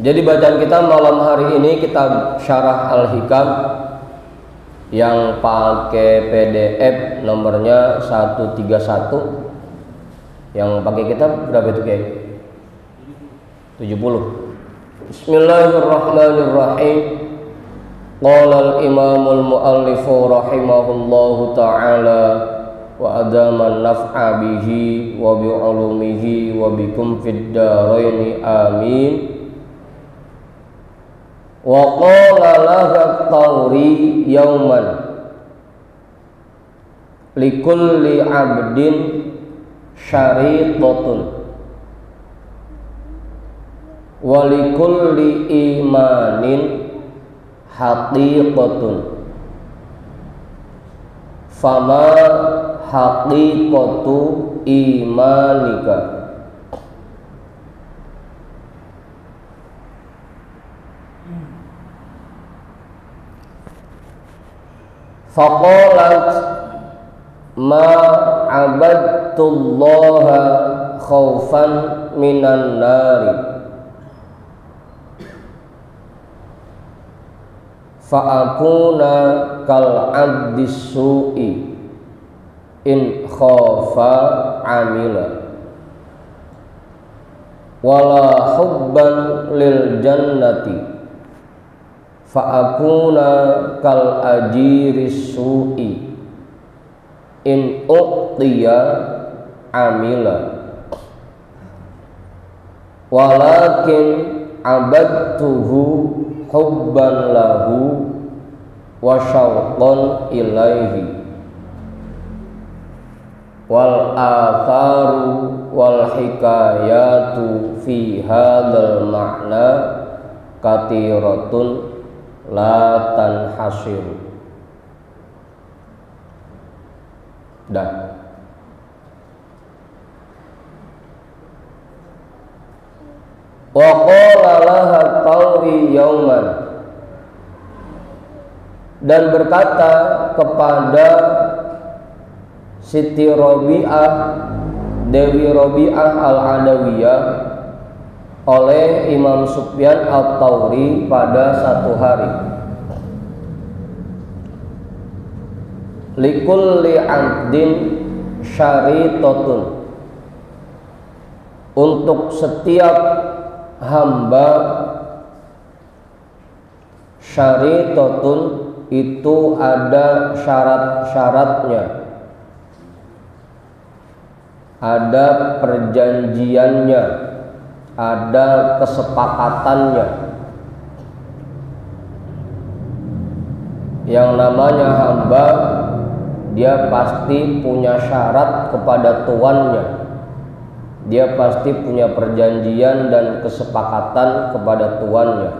Jadi bacaan kita malam hari ini kitab Syarah Al-Hikam yang pakai PDF nomornya 131. Yang pakai kitab berapa itu, Kiai? 70. Bismillahirrahmanirrahim. Qala al-imamul muallifu rahimahullahu ta'ala wa adama naf'a bihi wa bi ulumihi wa bikum fid daraini amin. Wa qala laha tawri yauman likulli abdin syaritatun wa likulli imanin haqiqatun fama haqiqatu imanika. Faqalat ma abadtullaha khaufan minan nari fa'akuna kal abdis su'i in khafa amila wala hubban lil jannati fa'akuna kal ajiris su'i in uqtiya amila walakin abadtuhu hubban lahu wa syauqan ilaihi wal atharu wal hikayatu fi hadzal ma'na katiratun la tanhasiru. Dah. Wa qala laha tawri yauman, dan berkata kepada Siti Rabi'ah, Dewi Rabi'ah Al-Adawiyah, oleh Imam Sufyan Al-Thawri pada satu hari, likulli abdin syaritatun, untuk setiap hamba, syaritatun itu ada syarat-syaratnya, ada perjanjiannya, ada kesepakatannya. Yang namanya hamba, dia pasti punya syarat kepada tuannya, dia pasti punya perjanjian dan kesepakatan kepada tuannya,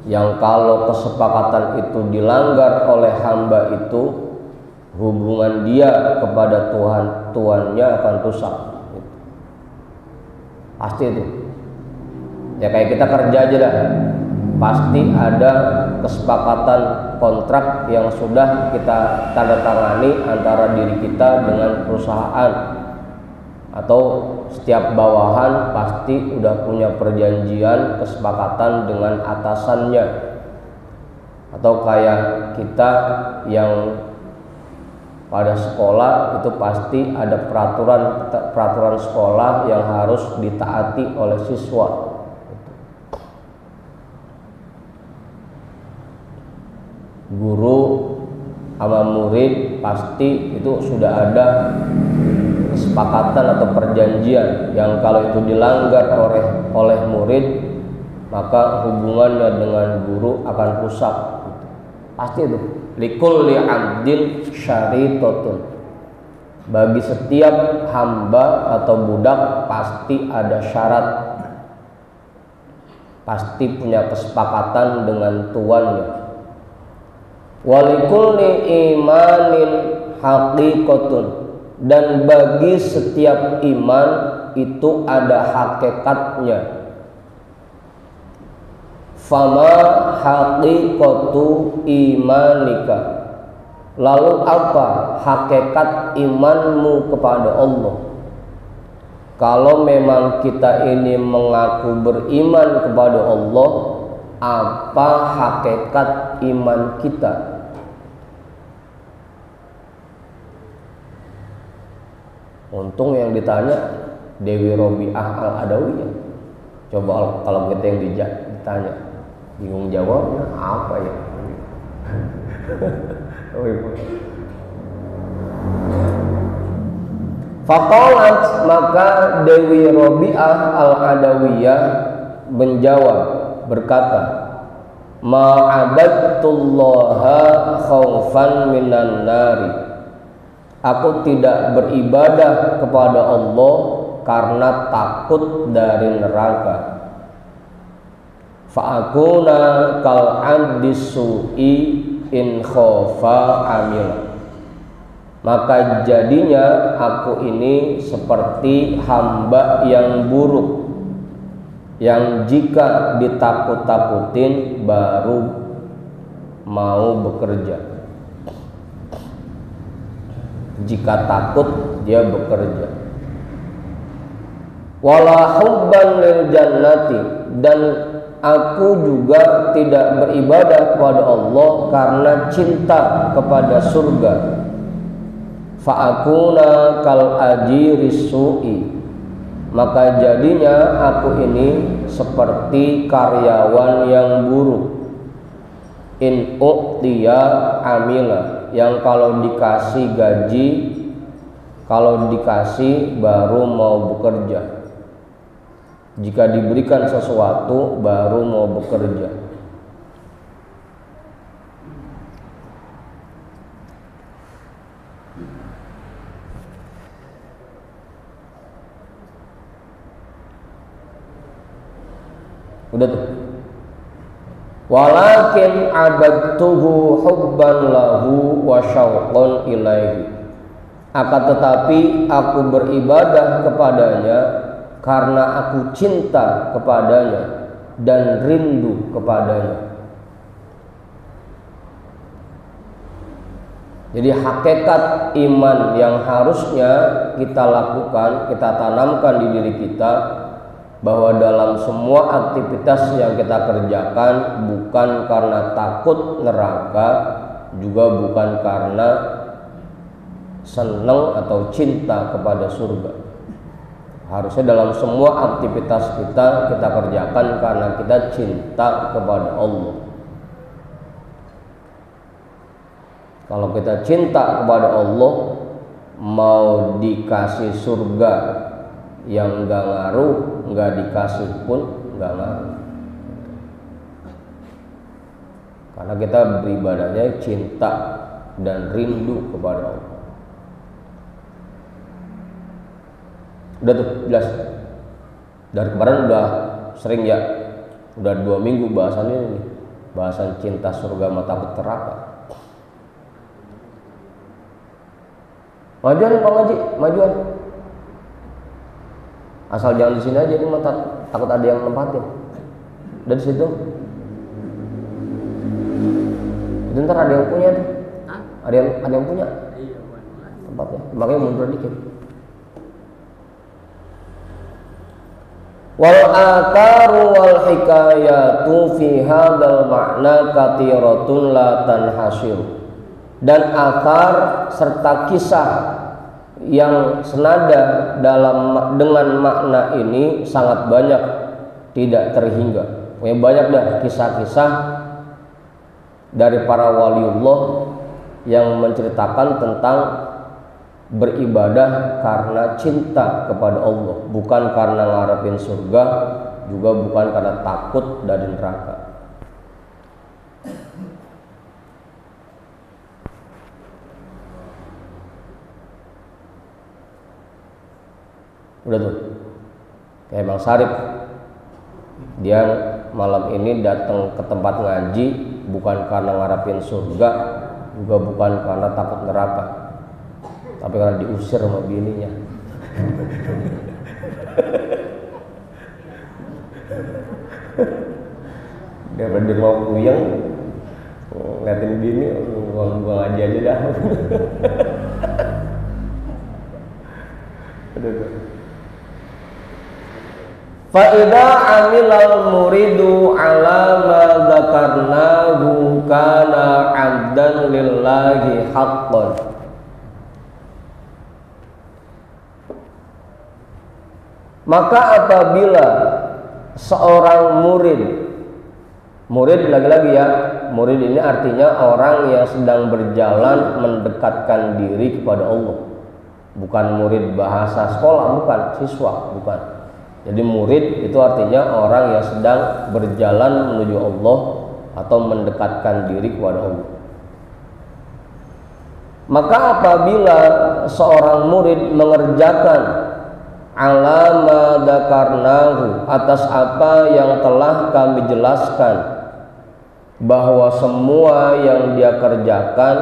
yang kalau kesepakatan itu dilanggar oleh hamba itu, hubungan dia kepada tuannya akan rusak. Pasti itu. Ya kayak kita kerja aja dah, pasti ada kesepakatan kontrak yang sudah kita tanda tangani antara diri kita dengan perusahaan, atau setiap bawahan pasti udah punya perjanjian kesepakatan dengan atasannya. Atau kayak kita yang pada sekolah itu pasti ada peraturan sekolah yang harus ditaati oleh siswa. Guru sama murid pasti itu sudah ada kesepakatan atau perjanjian yang kalau itu dilanggar oleh murid, maka hubungannya dengan guru akan rusak. Pasti itu. Likulli abdin syaritatun, bagi setiap hamba atau budak pasti ada syarat, pasti punya kesepakatan dengan tuannya. Walikulli imanin haqiqatun, dan bagi setiap iman itu ada hakikatnya. Fama haqiqatu imanika, lalu apa hakikat imanmu kepada Allah? kalau memang kita ini mengaku beriman kepada Allah, apa hakikat iman kita? Untung yang ditanya Dewi Robi'ah Al-Adawiyah. Coba kalau kita yang ditanya, bingung jawabnya apa ya? Faqalat, maka Dewi Robi'ah Al-Adawiyah menjawab, berkata, ma'abadtullaha khaufan minan nari. Aku tidak beribadah kepada Allah karena takut dari neraka. Fa'akuna kal 'abdis su'i in khofa amila. Maka jadinya aku ini seperti hamba yang buruk, yang jika ditakut-takutin baru mau bekerja. Jika takut dia bekerja. Wala hubban lil jannati, dan aku juga tidak beribadah kepada Allah karena cinta kepada surga. Fa'akuna kal ajiris su'i, maka jadinya aku ini seperti karyawan yang buruk. In uqtiya amila, yang kalau dikasih gaji, kalau dikasih baru mau bekerja. Jika diberikan sesuatu baru mau bekerja. Udah tuh. Walakin abadtuhu hubban lahu wa syauqan ilaihi. Akan tetapi aku beribadah kepadanya karena aku cinta kepadanya dan rindu kepadanya. Jadi hakikat iman yang harusnya kita lakukan, kita tanamkan di diri kita, bahwa dalam semua aktivitas yang kita kerjakan bukan karena takut neraka, juga bukan karena senang atau cinta kepada surga. Harusnya dalam semua aktivitas kita kerjakan karena kita cinta kepada Allah. Kalau kita cinta kepada Allah, mau dikasih surga yang enggak ngaruh, enggak dikasih pun enggak ngaruh. Karena kita beribadahnya cinta dan rindu kepada Allah. Udah tuh jelas. Dari kemarin udah sering ya, udah 2 minggu bahasannya ini, bahasan cinta surga sama takut neraka. Majuan Bang Haji, majuan. Asal jangan di sini aja, ini mah takut ada yang nempatin. Dari situ. Itu ntar ada yang punya tuh. Ada yang punya. Tempatnya. Makanya mundur dikit. Wal akaru wal hikayatu fi hadzal ma'na katiratun la tanhasir. Dan akar serta kisah yang senada dengan makna ini sangat banyak, tidak terhingga. Banyak dah kisah-kisah dari para waliullah yang menceritakan tentang beribadah karena cinta kepada Allah, bukan karena ngarepin surga, juga bukan karena takut dari neraka. Udah tuh, kayak Bang Sarip, dia malam ini datang ke tempat ngaji bukan karena ngarepin surga, juga bukan karena takut neraka, tapi karena diusir sama bininya. Dia di rumah puyeng, ngeliatin bini, gua ngaji aja dah. Fa idza amilal muridu ala ma dzakarnahu kana 'abdan lillahi haqqan. Maka apabila seorang murid lagi-lagi ya, murid ini artinya orang yang sedang berjalan mendekatkan diri kepada Allah. Bukan murid bahasa sekolah, bukan siswa, bukan. Jadi murid itu artinya orang yang sedang berjalan menuju Allah atau mendekatkan diri kepada Allah. Maka apabila seorang murid mengerjakan alama dzakarnahu, atas apa yang telah kami jelaskan, bahwa semua yang dia kerjakan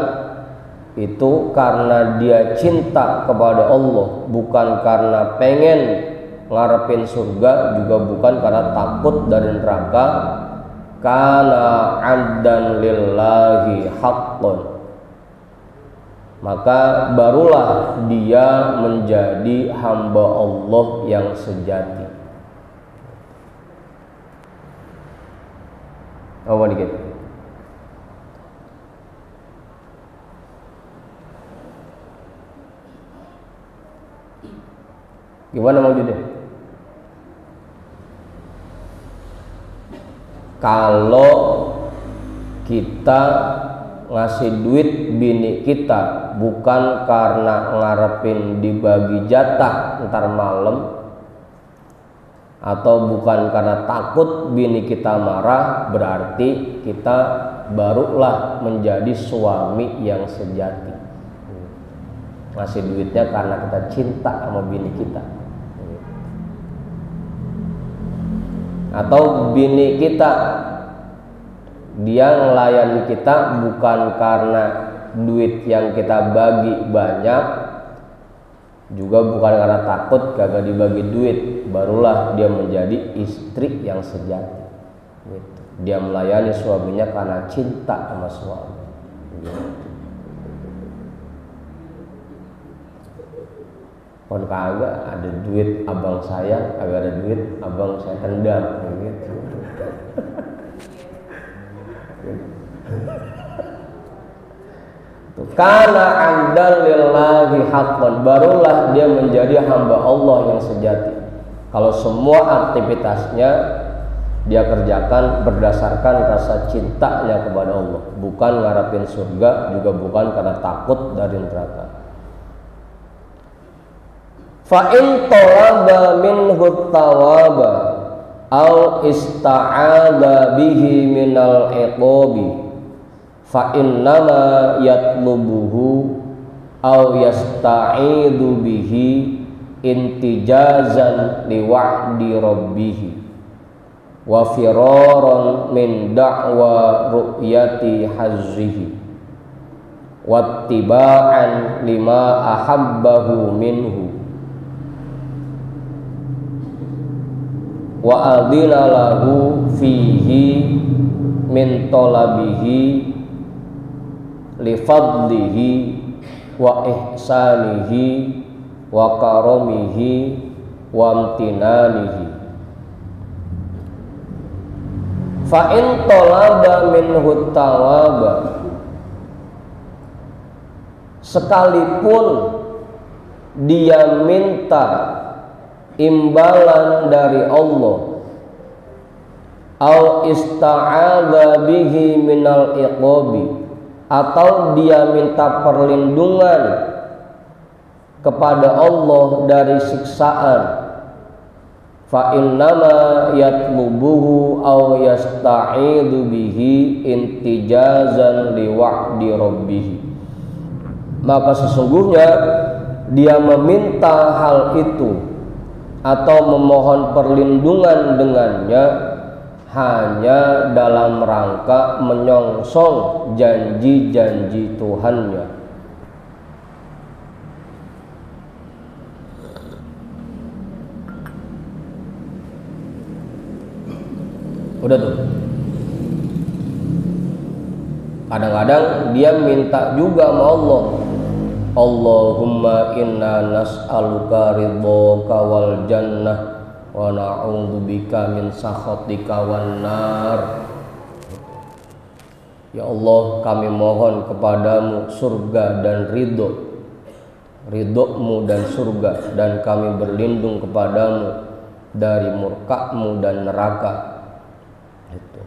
itu karena dia cinta kepada Allah, bukan karena pengen ngarepin surga, juga bukan karena takut dari neraka, kana 'abdan lillahi haqqan, maka barulah dia menjadi hamba Allah yang sejati. Apa dikit? Gimana maksudnya? Kalau kita ngasih duit bini kita bukan karena ngarepin dibagi jatah ntar malam, atau bukan karena takut bini kita marah, berarti kita barulah menjadi suami yang sejati. Ngasih duitnya karena kita cinta sama bini kita. Atau bini kita dia ngelayani kita bukan karena duit yang kita bagi banyak, juga bukan karena takut kagak dibagi duit, barulah dia menjadi istri yang sejati. Dia melayani suaminya karena cinta sama suami. Kon kagak ada duit abang saya, kagak ada duit abang saya tendang gitu. Kana 'abdan lillahi haqqan, barulah dia menjadi hamba Allah yang sejati. Kalau semua aktivitasnya dia kerjakan berdasarkan rasa cintanya kepada Allah, bukan ngarepin surga, juga bukan karena takut dari neraka. Fa in talaba minhu thawaba au ista'adha bihi minal iqabi fa innama yatlubuhu au yasta'idu bihi intijazan liwa'di rabbih wa firaran min da'wa ru'yati hazzihi wattiba'an lima ahabbahu minhu wa adina lahu fihi min talabihi li fadlihi wa ihsanihi wa karamihi wa amtinanihi. Fa in talaba minhu tawaba, sekalipun dia minta imbalan dari Allah, au ista'adha bihi minal iqabi, atau dia minta perlindungan kepada Allah dari siksaan, fa innama yatlubuhu au yasta'idu bihi intijazan liwa'di rabbih, maka sesungguhnya dia meminta hal itu atau memohon perlindungan dengannya hanya dalam rangka menyongsong janji-janji Tuhannya. Udah tuh. Kadang-kadang dia minta juga sama Allah, Allahumma inna nas'aluka ridhoka wal jannah wa na'udzubika min sakhatika wan nar. Ya Allah, kami mohon kepadamu surga dan ridho-Mu dan surga, dan kami berlindung kepadamu dari murka-Mu dan neraka. Itu.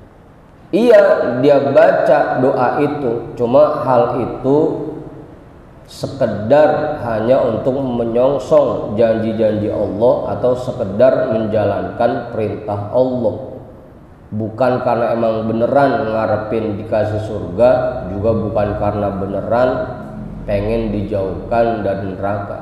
Iya, dia baca doa itu, cuma hal itu sekedar hanya untuk menyongsong janji-janji Allah atau sekedar menjalankan perintah Allah. Bukan karena emang beneran ngarepin dikasih surga, juga bukan karena beneran pengen dijauhkan dari neraka.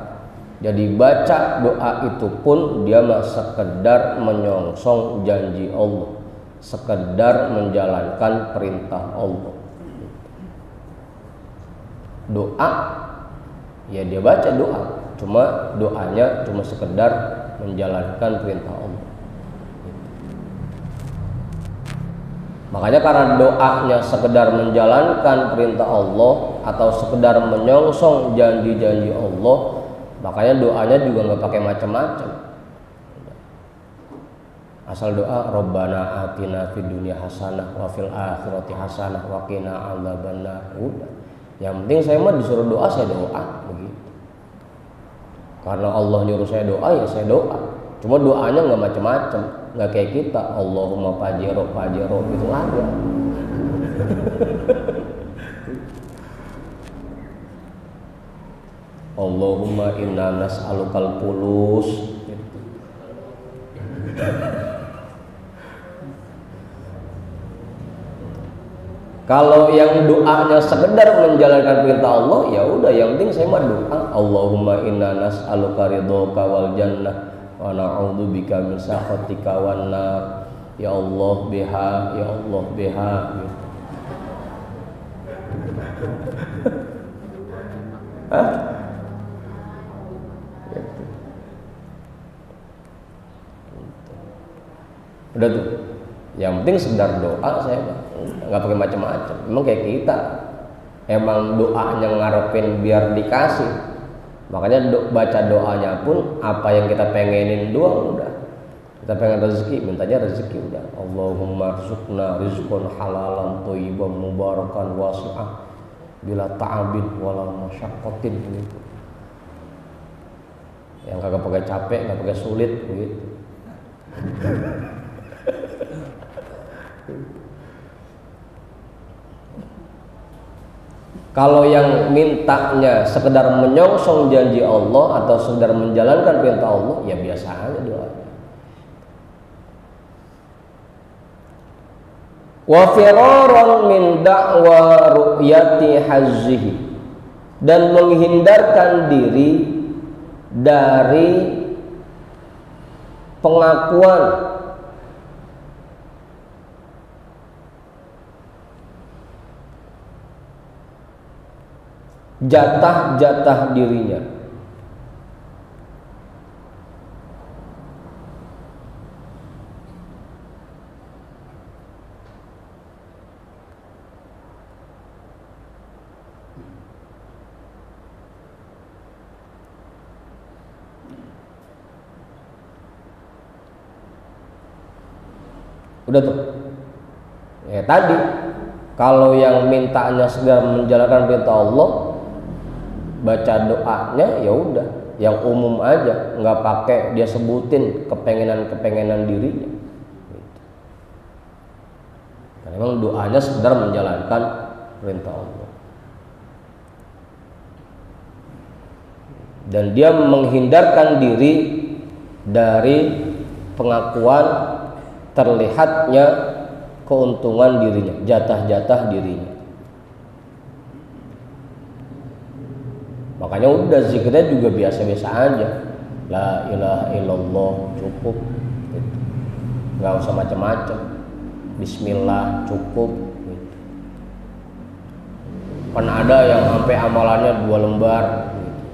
Jadi baca doa itu pun dia mah sekedar menyongsong janji Allah, sekedar menjalankan perintah Allah. Doa, ya dia baca doa, cuma doanya cuma sekedar menjalankan perintah Allah. Makanya karena doanya sekedar menjalankan perintah Allah atau sekedar menyongsong janji-janji Allah, makanya doanya juga nggak pakai macam-macam. Asal doa Rabbana atina fid dunya hasanah wa fil akhirati hasanah wa qina adzabannar. Udah. Yang penting saya mah disuruh doa, saya doa begitu. Karena Allah nyuruh saya doa, ya saya doa. Cuma doanya nggak macam-macam, nggak kayak kita Allahumma pajero itu aja. Allahumma inna nas'alukal fulus. Kalau yang doanya sekedar menjalankan perintah Allah, ya udah, yang penting saya mah doa Allahumma inna nas'aluka ridhoka wal jannah wa na'udzubika min sakhatika wan nar. Ya Allah biha, ya Allah biha gitu. Hah? Gitu. Udah tuh. Yang penting sekedar doa, saya nggak pakai macam-macam. Emang kayak kita, emang doanya ngarepin biar dikasih. Makanya baca doanya pun apa yang kita pengenin doang udah. Kita pengen rezeki, mintanya rezeki udah. Allahumma rzuqna rizqan halalan thayyiban mubarakan wasi'ah bila ta'abin wala masyaqqatin gitu. Yang kagak pakai capek, nggak pakai sulit gitu. Kalau yang mintanya sekedar menyongsong janji Allah atau sekedar menjalankan perintah Allah, ya biasa aja doanya. Wa firaran min da'wa ru'yati hazzihi, dan menghindarkan diri dari pengakuan jatah-jatah dirinya. Udah tuh. Ya tadi, kalau yang mintanya sekedar menjalankan perintah Allah, baca doanya ya udah yang umum aja, nggak pakai dia sebutin kepengenan dirinya gitu. Karena memang doanya sekedar menjalankan perintah Allah, dan dia menghindarkan diri dari pengakuan terlihatnya keuntungan dirinya, jatah-jatah dirinya. Makanya udah zikirnya juga biasa-biasa aja, la ilaha illallah cukup gitu. Nggak usah macam-macam, bismillah cukup gitu. Kan ada yang sampai amalannya 2 lembar gitu.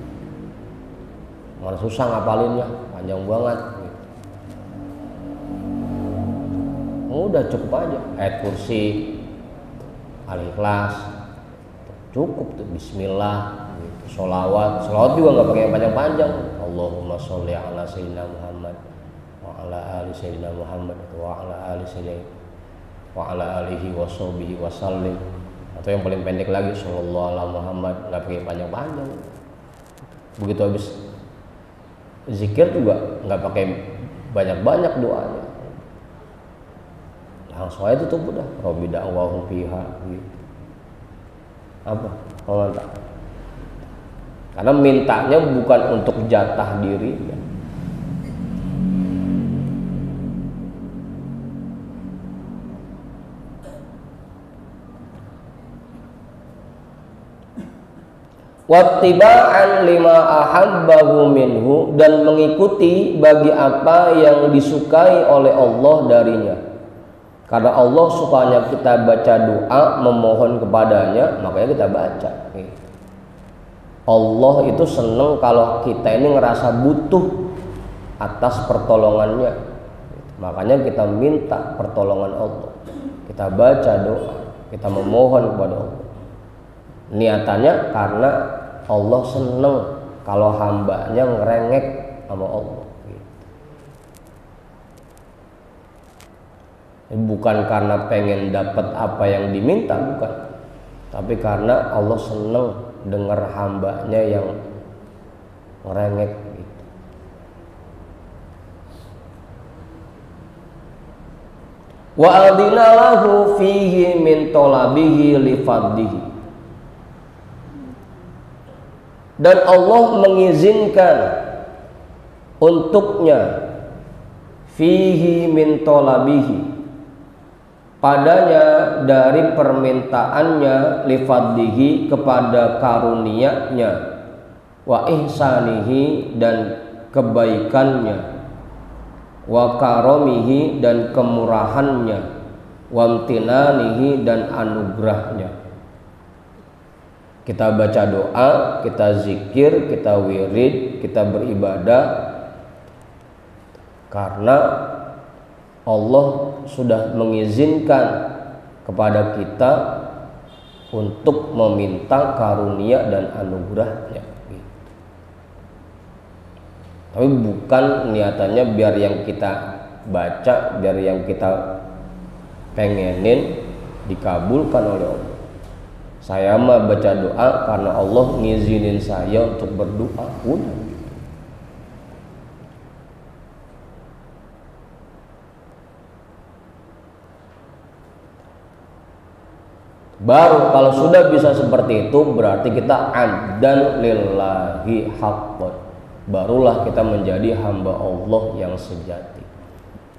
Malah susah ngapalinnya, panjang banget gitu. Udah cukup aja, ayat kursi, al-ikhlas cukup tuh, bismillah gitu. Sholawat juga nggak pakai yang panjang-panjang. Allahumma sholli ala sayyidina Muhammad wa ala ali sayyidina Muhammad wa ala ali sayyidina wa ala alihi wa sahbihi wasallim, atau yang paling pendek lagi sallallahu ala Muhammad, nggak pakai panjang-panjang. Begitu habis zikir juga nggak pakai banyak-banyak doanya, langsung aja tutup udah Rabbi da'wahum fiha gitu. Apa komentar? Karena mintanya bukan untuk jatah diri ya. Wattiba'an lima ahabbahu minhu, dan mengikuti bagi apa yang disukai oleh Allah darinya. Karena Allah sukanya kita baca doa memohon kepadanya, makanya kita baca. Allah itu senang kalau kita ini ngerasa butuh atas pertolongannya, makanya kita minta pertolongan Allah, kita baca doa, kita memohon kepada Allah. Niatannya karena Allah senang kalau hambanya ngerengek sama Allah. Bukan karena pengen dapat apa yang diminta, bukan, tapi karena Allah senang dengar hambanya yang ngerengek gitu. Wa adina lahu fihi min talabihi li fadlihi, dan Allah mengizinkan untuknya fihi min talabihi, padanya dari permintaannya, lifadlihi kepada karunia-Nya, wa ihsanihi dan kebaikannya, wa karomihi dan kemurahannya, wa amtinanihi dan anugerahnya. Kita baca doa, kita zikir, kita wirid, kita beribadah karena Allah sudah mengizinkan kepada kita untuk meminta karunia dan anugerahnya. Tapi bukan niatannya biar yang kita baca, biar yang kita pengenin dikabulkan oleh Allah. Saya mah baca doa karena Allah ngizinin saya untuk berdoa, udah. Baru kalau sudah bisa seperti itu berarti kita abdan lillahi haqqan, barulah kita menjadi hamba Allah yang sejati.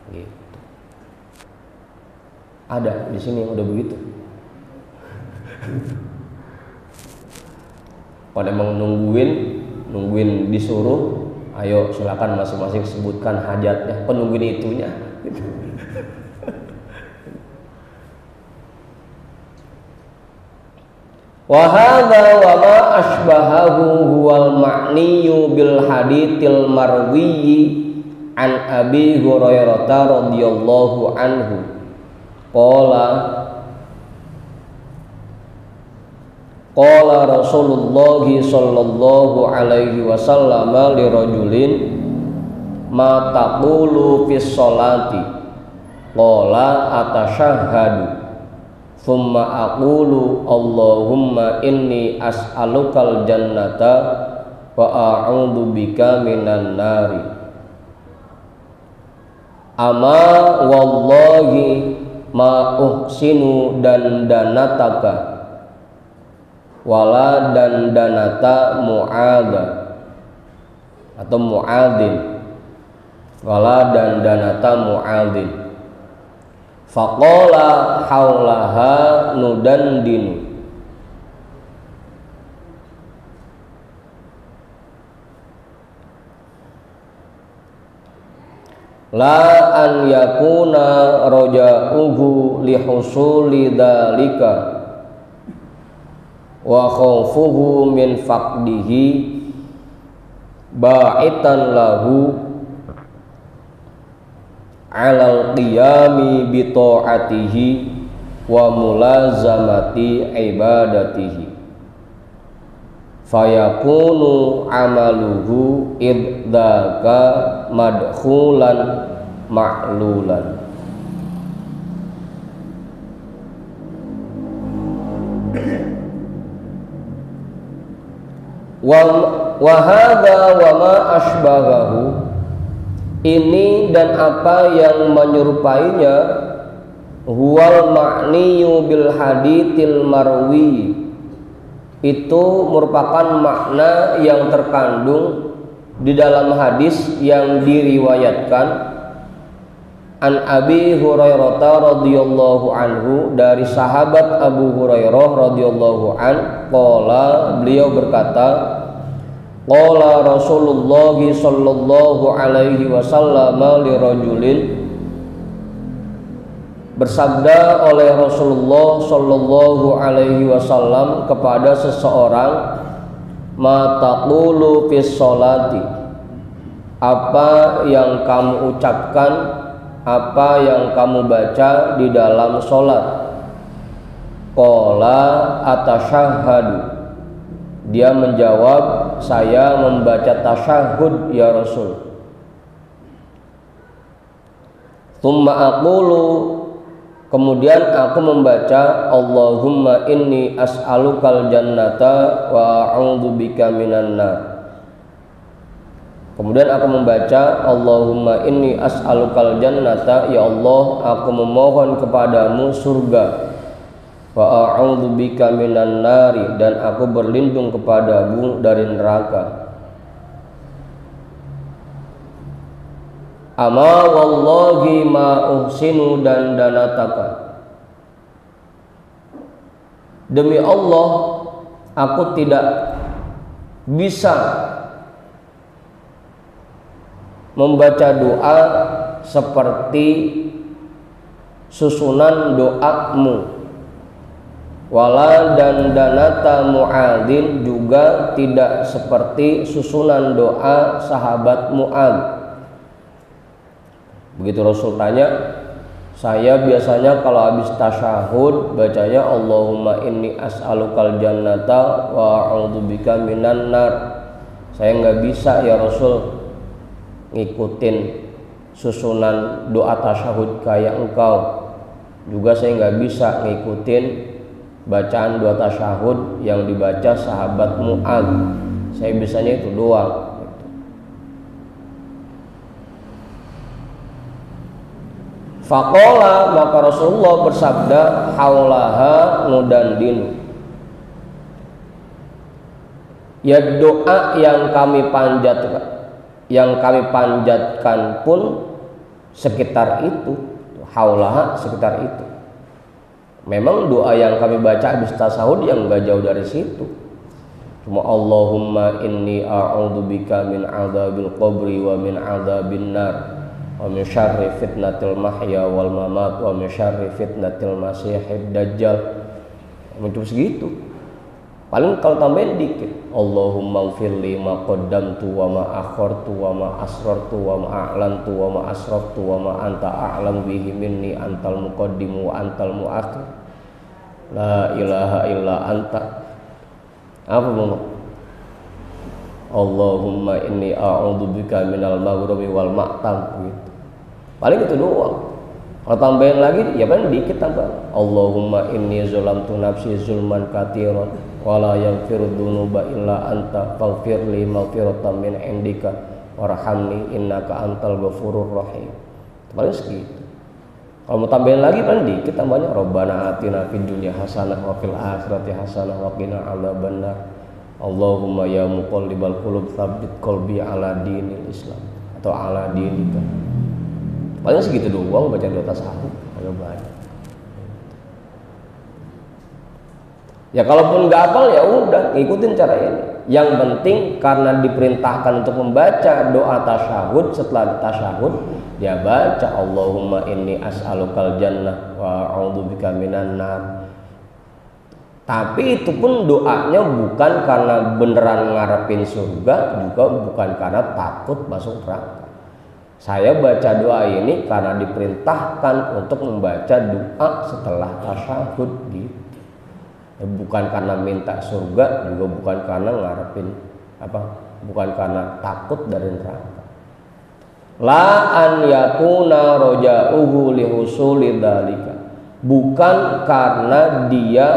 Gitu. Ada di sini yang udah begitu. Pada emang nungguin disuruh, ayo silakan masing-masing sebutkan hajatnya, penungguin itunya. Gitu. Wa hadza wa ma asbahahu huwal ma'niyu bil haditsil marwiyyi an Abi Hurairah radhiyallahu anhu qala Rasulullah sallallahu alaihi wasallam li rajulin ma taqulu fis sholati qala atashahhadu thumma aqulu Allahumma inni as'alukal jannata wa a'udzu bika minan nari. Ama wallahi ma uhsinu dan danataka wala dan danata mu'adha atau mu'adhin, wala dan danata mu'adhin. Faqala haulaha nudandinu, la an yakuna raja'uhu lihusuli dhalika wa khawfuhu min faqdihi ba'itan lahu alal qiyami bi ta'atihi wa mulazamati ibadatihi fayakunu amaluhu idzaka madkhulan ma'lulan. Wa hadza wa ma asbaghahu, ini dan apa yang menyerupainya, huwal ma'niyu bil haditsil marwi, itu merupakan makna yang terkandung di dalam hadis yang diriwayatkan an Abi Hurairah radhiyallahu anhu, dari sahabat Abu Hurairah radhiyallahu an, qala, beliau berkata, qala Rasulullah sallallahu alaihi wasallam li rajulin, bersabda oleh Rasulullah sallallahu alaihi wasallam kepada seseorang, ma taqulu fis sholati, apa yang kamu ucapkan, apa yang kamu baca di dalam sholat. Qala atasyahhadu, dia menjawab, saya membaca tasyahud ya Rasul. Tsumma aqulu, kemudian aku membaca, Allahumma inni as'alukal jannata wa a'udzubika minan nar. Kemudian aku membaca, Allahumma inni as'alukal jannata, ya Allah, aku memohon kepadamu surga, wa a'udzubika minan nari, dan aku berlindung kepadamu dari neraka. Ama wallahi ma uhsinu dan danataka, demi Allah aku tidak bisa membaca doa seperti susunan doamu, wala dan danata Mu'adzin, juga tidak seperti susunan doa sahabat Mu'adz. Begitu Rasul tanya, saya biasanya kalau habis tasyahud bacanya Allahumma inni as'alukal jannata wa a'udzubika minan nar. Saya nggak bisa ya Rasul ngikutin susunan doa tasyahud kayak engkau. Juga saya nggak bisa ngikutin bacaan doa tasyahud yang dibaca sahabat Mu'adz. Saya bisanya itu doang. Faqala, maka Rasulullah bersabda, haulaha nudandinu, ya doa yang kami panjatkan pun sekitar itu, haulaha sekitar itu. Memang doa yang kami baca habis tasawuf yang enggak jauh dari situ. Cuma Allahumma inni a'udzubika min adzabil qabri wa min adzabin nar, wa min syarri fitnatil mahya wal mamat, wa min syarri fitnatil masiihid dajjal. Cuma segitu. Paling kalau tambahin dikit, Allahumma ighfirli ma qaddamtu wa ma akhartu wa ma asrartu wa ma a'lantu wa ma asraftu wa ma anta a'lam bihi minni, antal muqaddimu wa antal muakhir, la ilaha illa anta. Apa Bapak? Allahumma inni a'udzubika minal maghrami wal ma'tam, gitu. Paling itu doang. Kalau tambahin lagi ya paling dikit tambah. Allahumma inni zalamtu nafsi zulman katsiran wa la yaghfiru dzunuba illa anta faghfirli maghfiratan min indika warhamni innaka antal ghafurur rahim. Paling segitu. Kalau mau tambahin lagi paling dikit tambahnya, Rabbana atina fid dunya hasanah wa fil akhirati hasanah wa qina adzabannar. Allahumma ya muqallibal qulub tsabbit qalbi ala dinil Islam atau ala dinika. Paling segitu doang baca doa tasawuf, agak banyak. Ya kalaupun nggak hafal ya udah ngikutin cara ini. Yang penting karena diperintahkan untuk membaca doa tasyahud, setelah tasyahud dia baca Allahumma inni as'alukal jannah wa a'udzubika minan nar. Tapi itu pun doanya bukan karena beneran ngarepin surga, juga bukan karena takut masuk neraka. Saya baca doa ini karena diperintahkan untuk membaca doa setelah tasyahud gitu. Bukan karena minta surga, juga bukan karena ngarepin bukan karena takut dari neraka. La an yakuna roja'uhu lihusuli dzalika, bukan karena dia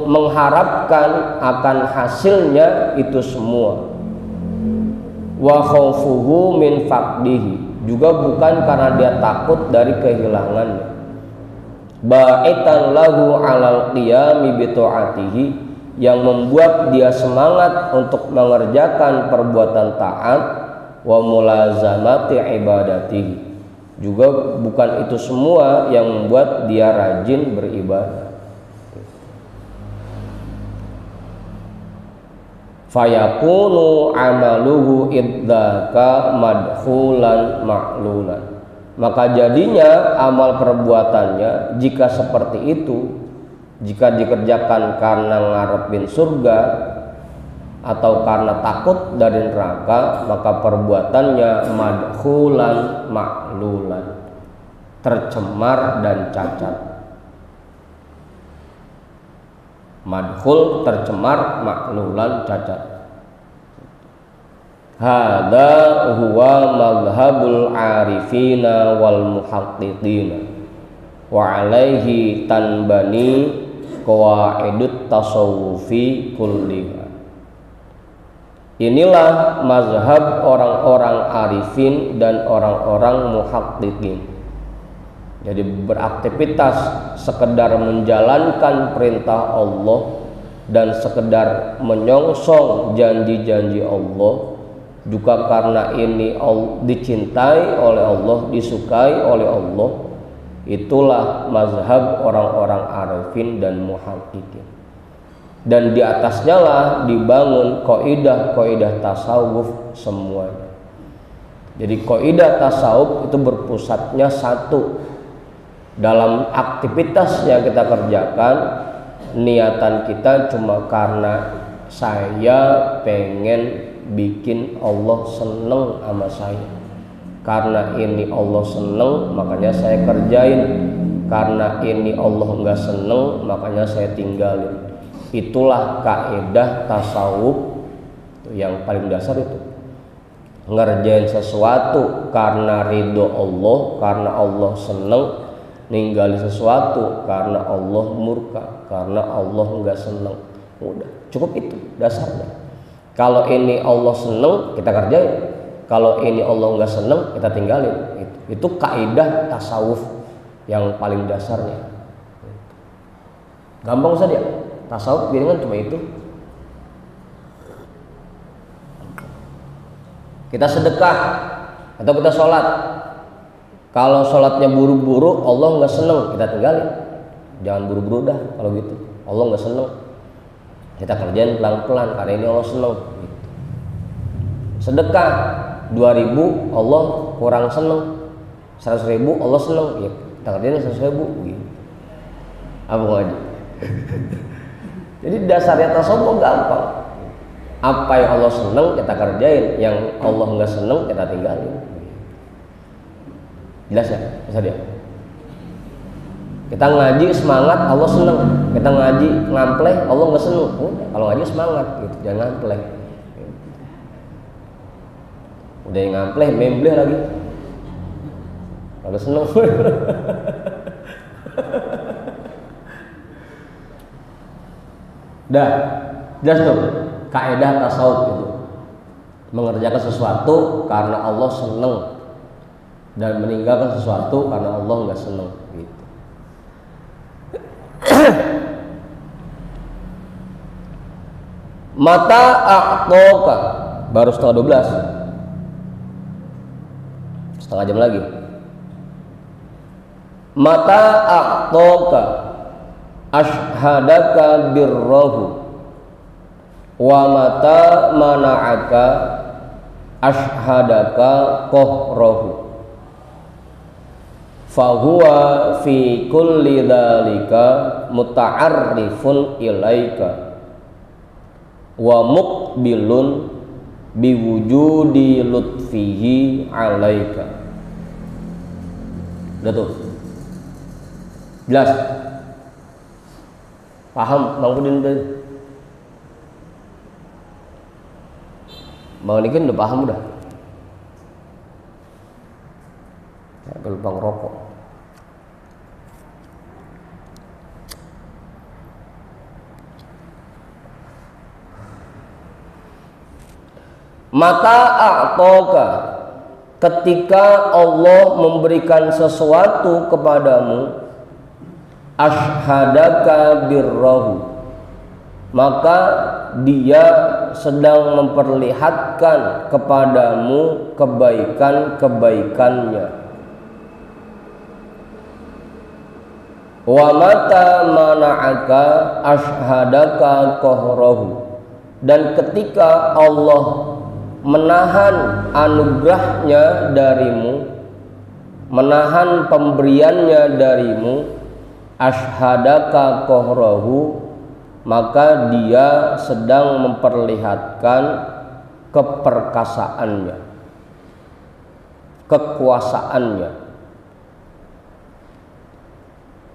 mengharapkan akan hasilnya itu semua. Wa khaufuhu min faqdihi, juga bukan karena dia takut dari kehilangannya. Ba'itan lahu 'alal qiyami bi ta'atihi, yang membuat dia semangat untuk mengerjakan perbuatan taat. Wa mulazamati ibadatihi, juga bukan itu semua yang membuat dia rajin beribadah. Fayakunu amaluhu idzaka madkhulan ma'lulan, maka jadinya amal perbuatannya jika seperti itu, jika dikerjakan karena ngarepin surga atau karena takut dari neraka, maka perbuatannya madkhulan ma'lulan, tercemar dan cacat. Madkhul tercemar, ma'lulan cacat. Hada huwa madhhabul arifina wal muhaqqiqina wa alaihi tanbani qawaidut tasawufi kulliha. Inilah mazhab orang-orang arifin dan orang-orang muhaqqiqin. Jadi beraktivitas sekedar menjalankan perintah Allah dan sekedar menyongsong janji-janji Allah, juga karena ini dicintai oleh Allah, disukai oleh Allah. Itulah mazhab orang-orang arifin dan muhaqqiqin. Dan di atasnya lah dibangun kaidah-kaidah tasawuf semuanya. Jadi kaidah tasawuf itu berpusatnya satu, dalam aktivitas yang kita kerjakan, niatan kita cuma karena saya pengen bikin Allah seneng sama saya. Karena ini Allah seneng, makanya saya kerjain. Karena ini Allah nggak seneng, makanya saya tinggalin. Itulah kaidah tasawuf yang paling dasar itu. Ngerjain sesuatu karena ridho Allah, karena Allah seneng. Ninggali sesuatu karena Allah murka, karena Allah nggak seneng. Udah, cukup itu dasarnya. Kalau ini Allah seneng, kita kerjain. Kalau ini Allah nggak seneng, kita tinggalin. Itu kaidah tasawuf yang paling dasarnya. Gampang saja. Tasawuf kan cuma itu. Kita sedekah atau kita sholat. Kalau sholatnya buru-buru, Allah nggak seneng, kita tinggalin. Jangan buru-buru dah kalau gitu. Allah nggak seneng. Kita kerjain pelan-pelan karena ini Allah seneng. Gitu. Sedekah 2.000, Allah kurang seneng. 100.000 Allah seneng. Ya, kita kerjain 100.000. Gitu. Apa ngaji? Jadi dasarnya tasawuf gampang. Apa yang Allah seneng kita kerjain, yang Allah nggak seneng kita tinggalin. Jelas ya? Bisa dia? Kita ngaji semangat, Allah seneng. Kita ngaji ngampleh, Allah nggak seneng. Kalau ngaji semangat, gitu, jangan ngampleh. Udah yang ngampleh, membleh lagi. Kalau seneng. Dah, jelas tuh. Kaidah tasawuf itu mengerjakan sesuatu karena Allah seneng, dan meninggalkan sesuatu karena Allah nggak seneng gitu. Mata a'toka, baru setengah 12, setengah jam lagi. Mata a'toka ashhadaka birrahu, wa mata mana'aka ashhadaka qahrahu. Fahuwa fi kulli dzalika muta'arrifun ilaika wa muqbilun biwujudi lutfihi alaika. Udah tuh, jelas, paham Bang Udin? Bang ini kan udah paham udah. Lubang rokok. Mata a'toka, ketika Allah memberikan sesuatu kepadamu, ashhadaka birrahu, maka dia sedang memperlihatkan kepadamu kebaikan-kebaikannya. Wa mata mana'aka ashhadaka qahrahu, dan ketika Allah menahan anugerahnya darimu, menahan pemberiannya darimu, ashhadaka qahrahu, maka dia sedang memperlihatkan keperkasaannya, kekuasaannya.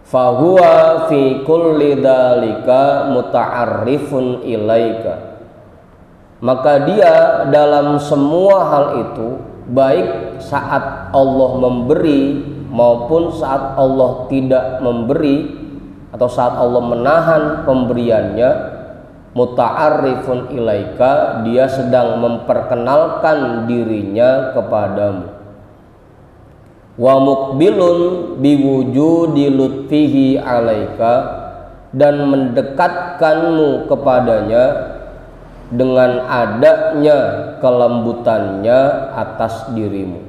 Fahuwa fi kulli dzalika muta'arrifun ilaika, maka dia dalam semua hal itu, baik saat Allah memberi maupun saat Allah tidak memberi, atau saat Allah menahan pemberiannya, muta'arrifun ilaika, dia sedang memperkenalkan dirinya kepadamu. Wa muqbilun biwujudi lutfihi alaika, dan mendekatkanmu kepadanya dengan adanya kelembutannya atas dirimu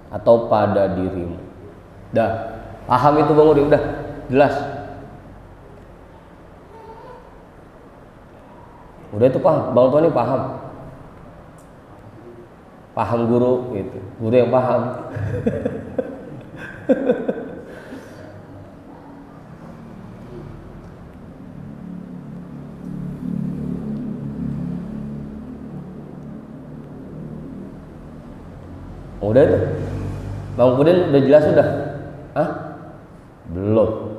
atau pada dirimu. Dah paham itu Bang Udi? Udah jelas? Udah itu paham, Bang Tony paham, paham guru gitu, guru yang paham. Udah itu Bang Pudin udah jelas sudah? Hah? Belum.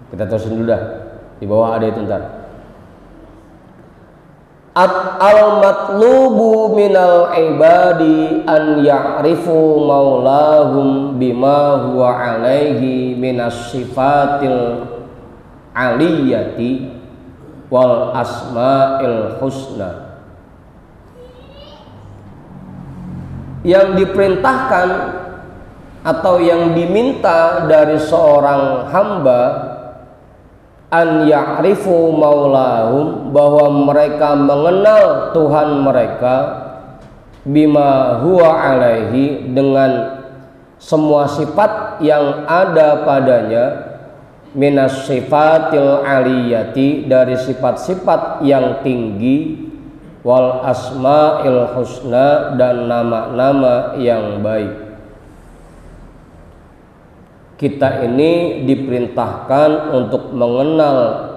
Kita terusin dulu dah. Di bawah ada itu ntar. Al-matlubu minal ibadi an ya'rifu maulahum bima huwa alaihi minas sifatil aliyati wal asma'il husna. Yang diperintahkan atau yang diminta dari seorang hamba, an ya'rifu maulahum, bahwa mereka mengenal Tuhan mereka, bima huwa alaihi, dengan semua sifat yang ada padanya, minas sifatil aliyati, dari sifat-sifat yang tinggi, wal asma'il husna, dan nama-nama yang baik. Kita ini diperintahkan untuk mengenal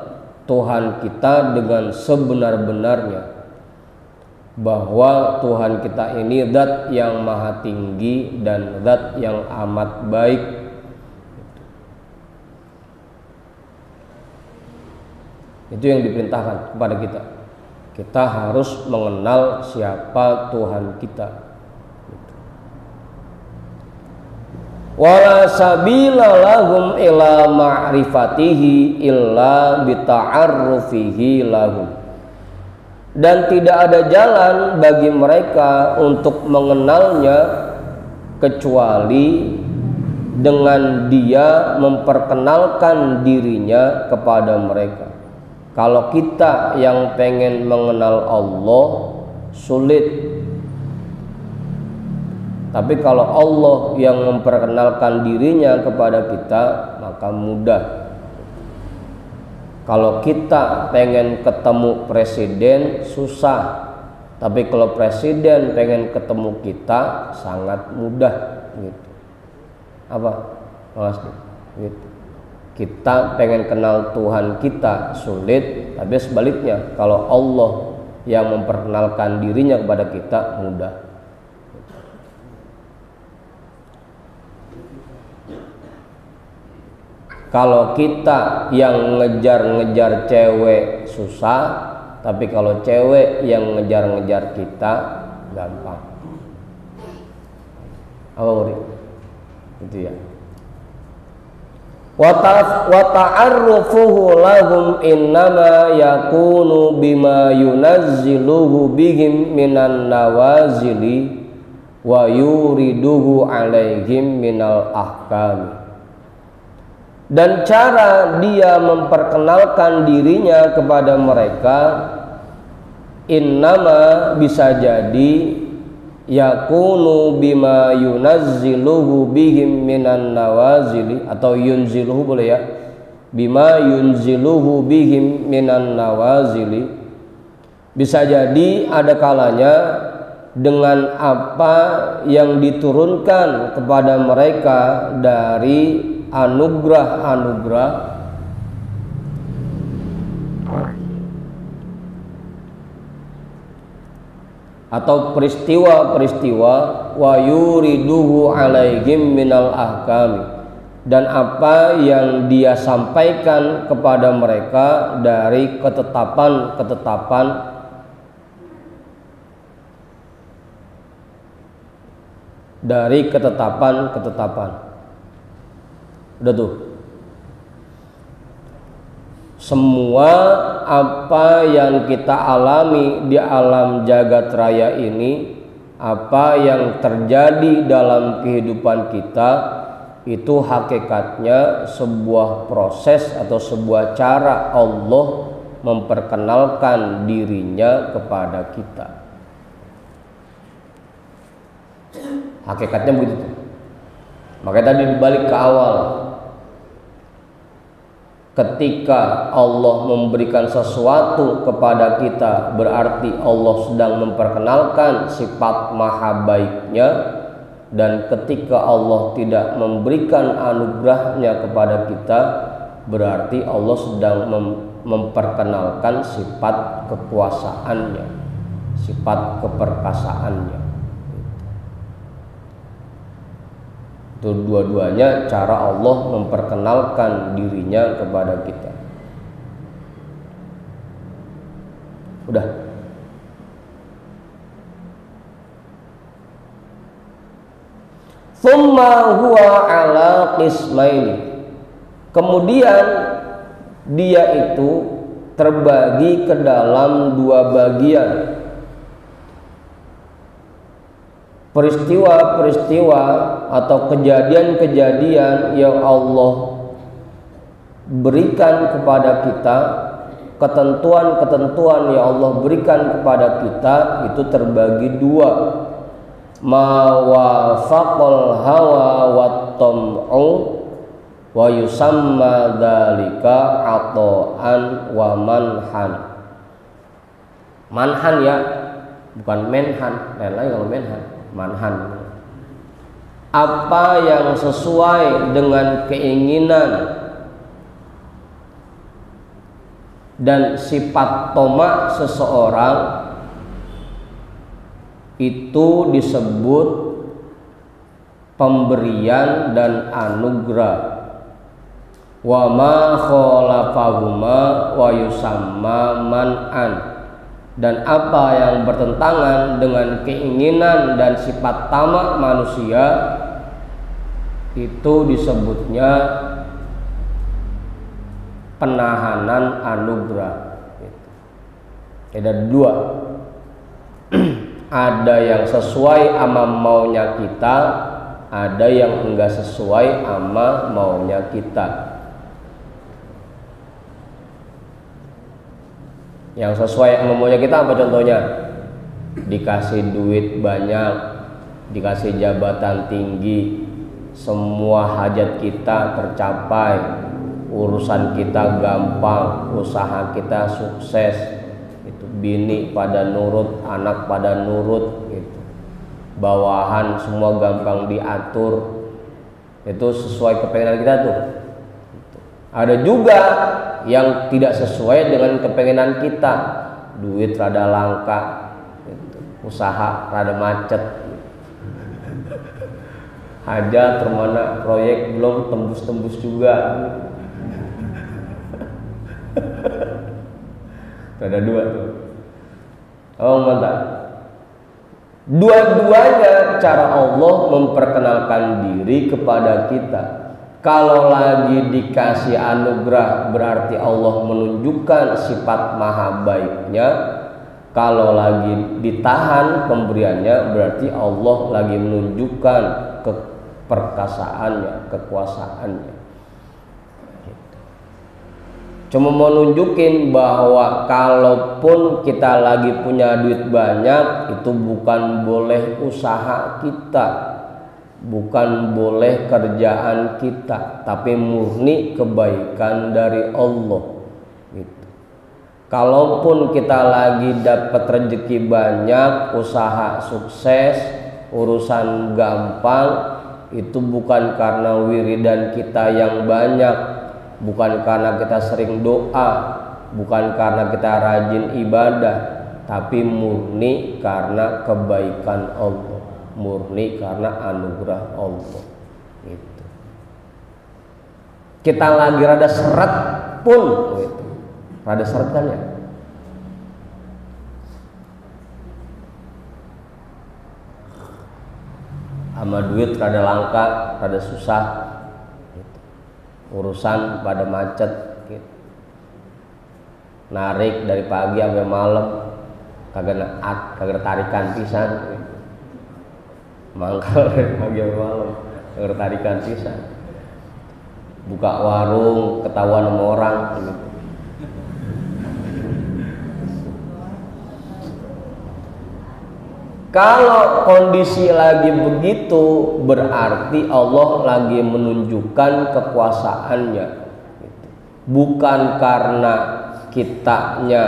Tuhan kita dengan sebenar-benarnya, bahwa Tuhan kita ini zat yang maha tinggi dan zat yang amat baik. Itu yang diperintahkan kepada kita. Kita harus mengenal siapa Tuhan kita. Wala sabila lahum ila ma'rifatihi illa bita'arrufihi lahum, dan tidak ada jalan bagi mereka untuk mengenalnya kecuali dengan dia memperkenalkan dirinya kepada mereka. Kalau kita yang pengen mengenal Allah sulit, tapi kalau Allah yang memperkenalkan dirinya kepada kita maka mudah. Kalau kita pengen ketemu presiden susah, tapi kalau presiden pengen ketemu kita sangat mudah gitu. Apa? Mas, gitu. Kita pengen kenal Tuhan kita sulit, tapi sebaliknya kalau Allah yang memperkenalkan dirinya kepada kita mudah. Kalau kita yang ngejar-ngejar cewek susah, tapi kalau cewek yang ngejar-ngejar kita gampang. Apa murid? Itu ya. Wa ta'arrufuhu lahum innama yakunu bima yunazziluhu bihim minan nawazili wa yuriduhu alaihim minal ahkami. Dan cara dia memperkenalkan dirinya kepada mereka innama bisa jadi yakunu bima yunazziluhu bihim minan nawazili, atau yunziluhu boleh ya, bima yunziluhu bihim minan nawazili, bisa jadi ada kalanya dengan apa yang diturunkan kepada mereka dari anugerah-anugerah atau peristiwa-peristiwa, wa yuriduhu alaihim minal ahkami, dan apa yang dia sampaikan kepada mereka dari ketetapan-ketetapan udah tuh. Semua apa yang kita alami di alam jagat raya ini, apa yang terjadi dalam kehidupan kita, itu hakikatnya sebuah proses atau sebuah cara Allah memperkenalkan dirinya kepada kita. Hakikatnya begitu. Makanya tadi dibalik ke awal, ketika Allah memberikan sesuatu kepada kita, berarti Allah sedang memperkenalkan sifat maha baiknya. Dan ketika Allah tidak memberikan anugerahnya kepada kita, berarti Allah sedang memperkenalkan sifat kekuasaannya, sifat keperkasaannya. Itu dua-duanya cara Allah memperkenalkan dirinya kepada kita. Udah. Thumma huwa ala qismaini. Kemudian dia itu terbagi ke dalam dua bagian. Peristiwa-peristiwa atau kejadian-kejadian yang Allah berikan kepada kita, ketentuan-ketentuan yang Allah berikan kepada kita itu terbagi dua. Ma wafaqal hawa wat tam'u wa yusamma dzalika ata'an wa manhan. Manhan ya, bukan menhan. Lain lagi kalau menhan. Manhan, apa yang sesuai dengan keinginan dan sifat tomak seseorang itu disebut pemberian dan anugerah. Wa ma khalafahuma wa yusamma man'an. Dan apa yang bertentangan dengan keinginan dan sifat tamak manusia itu disebutnya penahanan anugerah. Ada dua. Ada yang sesuai sama maunya kita, ada yang enggak sesuai sama maunya kita. Yang sesuai sama maunya kita apa contohnya? Dikasih duit banyak, dikasih jabatan tinggi, semua hajat kita tercapai, urusan kita gampang, usaha kita sukses, itu bini pada nurut, anak pada nurut, gitu. Bawahan semua gampang diatur, itu sesuai kepengenan kita tuh. Ada juga yang tidak sesuai dengan kepengenan kita, duit rada langka, usaha rada macet, hajat termana proyek belum tembus-tembus juga, Ada dua tuh. Oh mantap. Dua-duanya cara Allah memperkenalkan diri kepada kita. Kalau lagi dikasih anugerah berarti Allah menunjukkan sifat maha baiknya. Kalau lagi ditahan pemberiannya berarti Allah lagi menunjukkan keperkasaannya, kekuasaannya. Cuma mau nunjukin bahwa kalaupun kita lagi punya duit banyak, itu bukan boleh usaha kita, bukan boleh kerjaan kita, tapi murni kebaikan dari Allah gitu. Kalaupun kita lagi dapat rezeki banyak, usaha sukses, urusan gampang, itu bukan karena wiridan kita yang banyak, bukan karena kita sering doa, bukan karena kita rajin ibadah, tapi murni karena kebaikan Allah, murni karena anugerah Allah gitu. Kita lagi rada seret pun gitu. Rada seret kan ya, sama duit rada langka, rada susah gitu. Urusan pada macet gitu. Narik dari pagi sampai malam kagak tarikan pisan gitu. Mangkal dari pagi sampai malam kagak tarikan pisan. Buka warung ketahuan sama orang gitu. Kalau kondisi lagi begitu berarti Allah lagi menunjukkan kekuasaannya, bukan karena kitanya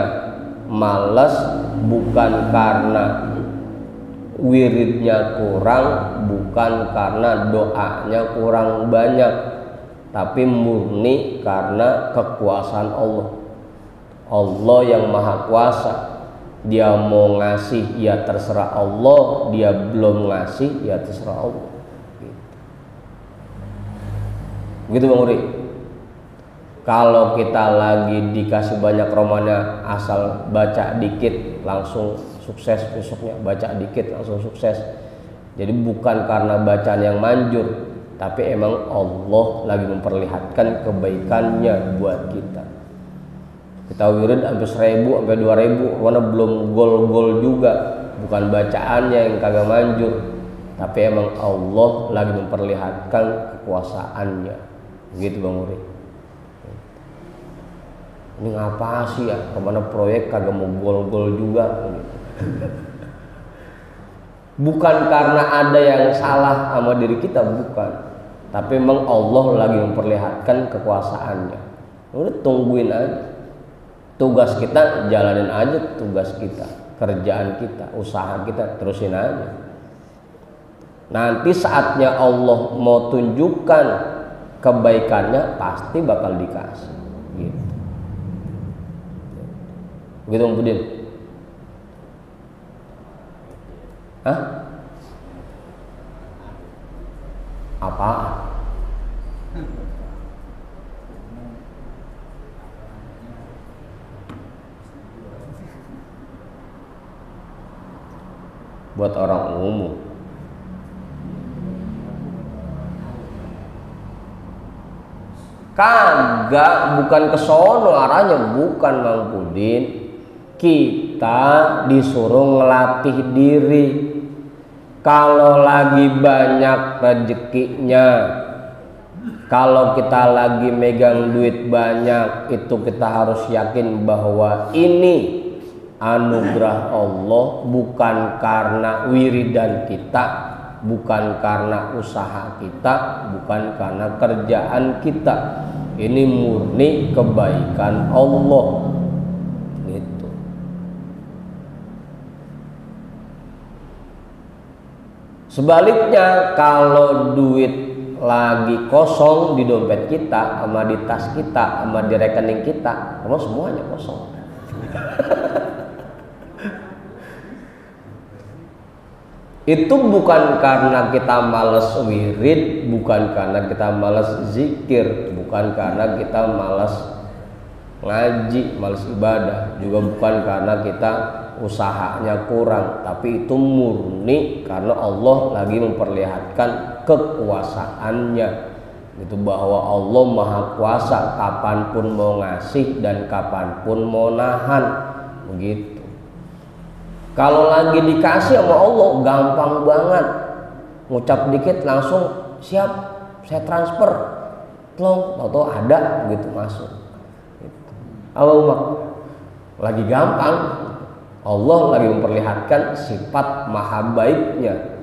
malas, bukan karena wiridnya kurang, bukan karena doanya kurang banyak, tapi murni karena kekuasaan Allah. Allah yang maha kuasa. Dia mau ngasih ya terserah Allah, dia belum ngasih ya terserah Allah gitu Bang Uri. Kalau kita lagi dikasih banyak romannya, asal baca dikit langsung sukses besoknya, baca dikit langsung sukses. Jadi bukan karena bacaan yang manjur, tapi emang Allah lagi memperlihatkan kebaikannya buat kita. Kita wirid sampai 1000 sampai 2000, mana belum gol-gol juga, bukan bacaannya yang kagak manjur, tapi emang Allah lagi memperlihatkan kekuasaannya gitu Bang Uri. Ini ngapa sih ya, kemana proyek kagak mau gol-gol juga gitu. Bukan karena ada yang salah sama diri kita, bukan, tapi emang Allah lagi memperlihatkan kekuasaannya. Udah tungguin aja. Tugas kita jalanin aja, tugas kita, kerjaan kita, usaha kita terusin aja. Nanti saatnya Allah mau tunjukkan kebaikannya pasti bakal dikasih gitu. Begitu Bang Budin? Hah? Apa? Buat orang umum. Kagak, bukan ke sono arahnya, bukan Bang Pudin. Kita disuruh ngelatih diri. Kalau lagi banyak rezekinya, kalau kita lagi megang duit banyak, itu kita harus yakin bahwa ini anugerah Allah, bukan karena wiridan kita, bukan karena usaha kita, bukan karena kerjaan kita. Ini murni kebaikan Allah gitu. Sebaliknya, kalau duit lagi kosong di dompet kita, sama di tas kita, sama di rekening kita, semuanya kosong. Itu bukan karena kita malas wirid, bukan karena kita malas zikir, bukan karena kita malas ngaji, malas ibadah, juga bukan karena kita usahanya kurang, tapi itu murni karena Allah lagi memperlihatkan kekuasaannya gitu, bahwa Allah maha kuasa, kapanpun mau ngasih dan kapanpun mau nahan begitu. Kalau lagi dikasih sama Allah gampang banget, ngucap dikit langsung siap, saya transfer, tolong, tahu ada gitu masuk gitu. Allah lagi gampang, Allah lagi memperlihatkan sifat maha baiknya.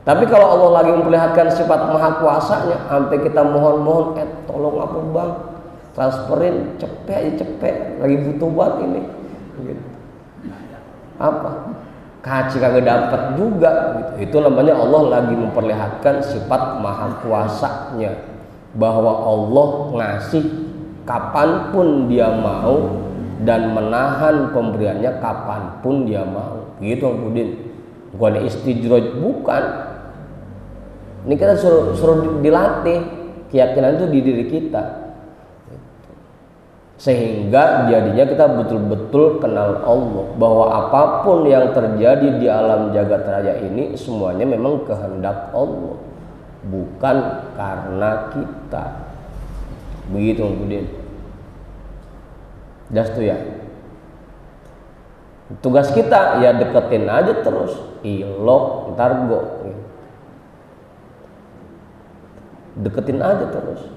Tapi kalau Allah lagi memperlihatkan sifat maha kuasanya, sampai kita mohon-mohon, tolong apa bang, transferin, cepet aja cepet, lagi butuh banget ini gitu. Apa kaci kagak dapat juga gitu. Itu namanya Allah lagi memperlihatkan sifat maha kuasanya, bahwa Allah ngasih kapanpun dia mau dan menahan pemberiannya kapanpun dia mau gitu Bang Budin. Bukan istidroj, bukan. Ini kita suruh dilatih keyakinan itu di diri kita, sehingga jadinya kita betul-betul kenal Allah, bahwa apapun yang terjadi di alam jagat raya ini semuanya memang kehendak Allah, bukan karena kita. Begitu Bang Budin. Jelas tuh ya. Tugas kita ya deketin aja terus, ilok ntar go, deketin aja terus.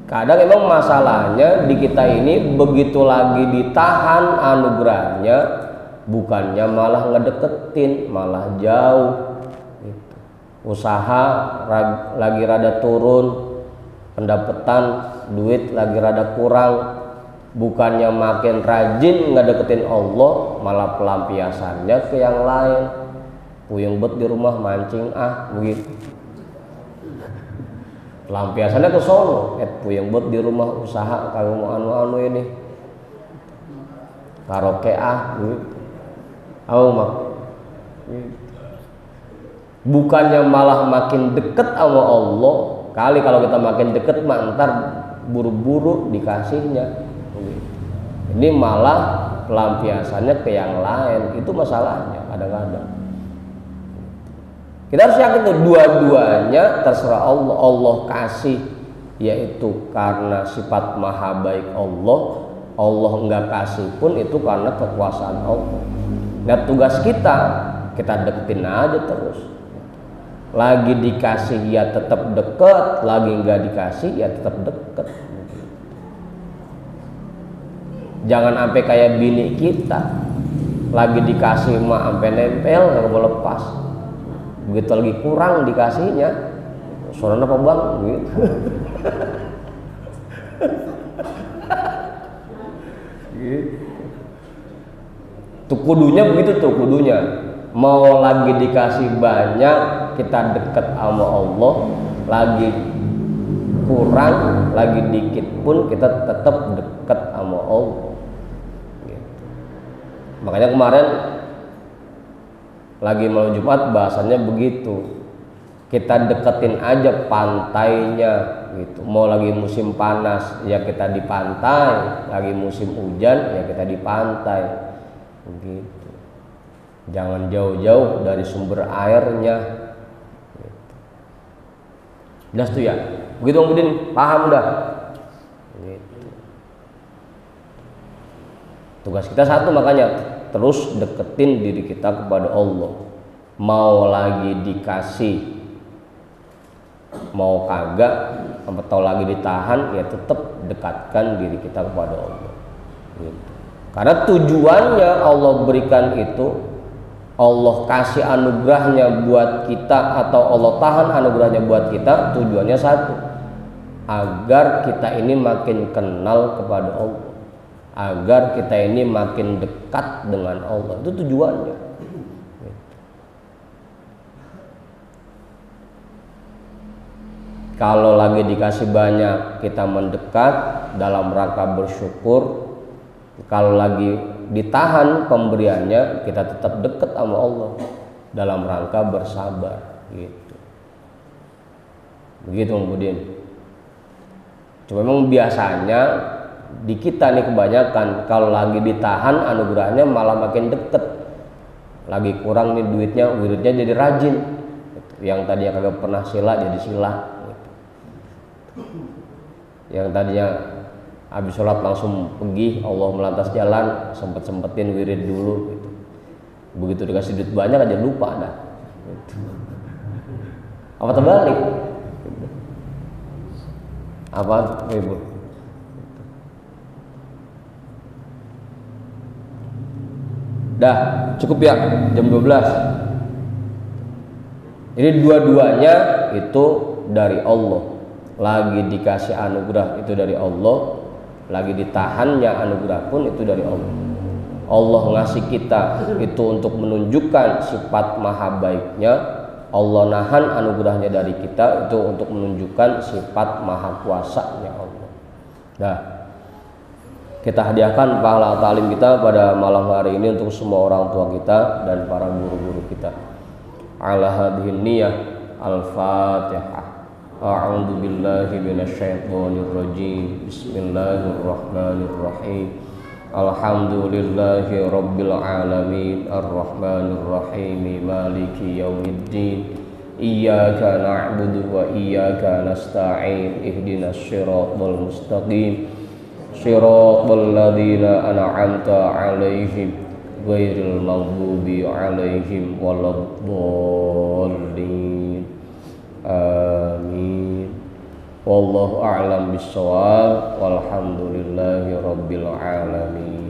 Kadang emang masalahnya di kita ini begitu lagi ditahan anugerahnya, bukannya malah ngedeketin, malah jauh gitu. Usaha lagi rada turun, pendapatan duit lagi rada kurang, bukannya makin rajin ngedeketin Allah, malah pelampiasannya ke yang lain. Puyeng bet di rumah mancing begitu. Pelampiasannya ke sono, puyeng bet di rumah usaha kagak mau anu ini. Karaoke gitu. Mak. Bukannya malah makin deket sama Allah. Kali kalau kita makin deket mah ntar buru-buru dikasihnya. Ini malah pelampiasannya ke yang lain. Itu masalahnya kadang-kadang. Kita harus yakin tuh dua-duanya terserah Allah. Allah kasih yaitu karena sifat maha baik Allah. Allah enggak kasih pun itu karena kekuasaan Allah. Nah tugas kita deketin aja terus. Lagi dikasih ya tetap deket, lagi enggak dikasih ya tetap deket. Jangan sampai kayak bini kita, lagi dikasih mah sampai nempel nggak mau lepas. Begitu lagi kurang dikasihnya, soalnya apa bang? Gitu. Tuh kudunya begitu tuh kudunya. Mau lagi dikasih banyak, kita deket sama Allah, lagi kurang, lagi dikit pun kita tetap deket sama Allah. Gitu. Makanya kemarin lagi malam Jumat bahasannya begitu, kita deketin aja pantainya gitu. Mau lagi musim panas ya kita di pantai, lagi musim hujan ya kita di pantai begitu. Jangan jauh-jauh dari sumber airnya gitu. Jelas tuh ya, begitu Bang Budin, paham dah gitu. Tugas kita satu, makanya terus deketin diri kita kepada Allah. Mau lagi dikasih, mau kagak, atau lagi ditahan, ya tetap dekatkan diri kita kepada Allah gitu. Karena tujuannya Allah berikan itu, Allah kasih anugerahnya buat kita atau Allah tahan anugerahnya buat kita, tujuannya satu, agar kita ini makin kenal kepada Allah, agar kita ini makin dekat dengan Allah. Itu tujuannya. Kalau lagi dikasih banyak, kita mendekat dalam rangka bersyukur. Kalau lagi ditahan pemberiannya, kita tetap dekat sama Allah dalam rangka bersabar gitu. Begitu Bang Budin. Cuma memang biasanya di kita nih kebanyakan kalau lagi ditahan anugerahnya malah makin deket. Lagi kurang nih duitnya, wiridnya jadi rajin. Yang tadinya kagak pernah sila jadi sila. Yang tadinya habis sholat langsung pergi, Allah melantas jalan, sempet-sempetin wirid dulu gitu. Begitu dikasih duit banyak aja lupa dah gitu. Apa terbalik gitu. Apa ibu? Dah cukup ya jam 12. Ini dua-duanya itu dari Allah. Lagi dikasih anugerah itu dari Allah, lagi ditahannya anugerah pun itu dari Allah. Allah ngasih kita itu untuk menunjukkan sifat maha baiknya. Allah nahan anugerahnya dari kita itu untuk menunjukkan sifat maha kuasanya Allah. Nah, kita hadiahkan pahala ta'lim kita pada malam hari ini untuk semua orang tua kita dan para guru-guru kita. Ala hadhihi niyyah al-Fatihah. A'udzu billahi minasyaitonir rajim. Bismillahirrahmanirrahim. Alhamdulillahi rabbil alamin arrahmanir rahim maliki yaumiddin. Iyyaka na'budu wa iyyaka nasta'in ihdinas siratal mustaqim. Shiratal ladzina an'amta 'alaihim ghairil maghdubi 'alaihim waladdallin. Amin. Wallahu a'lam bissawab. Walhamdulillahi rabbil alamin.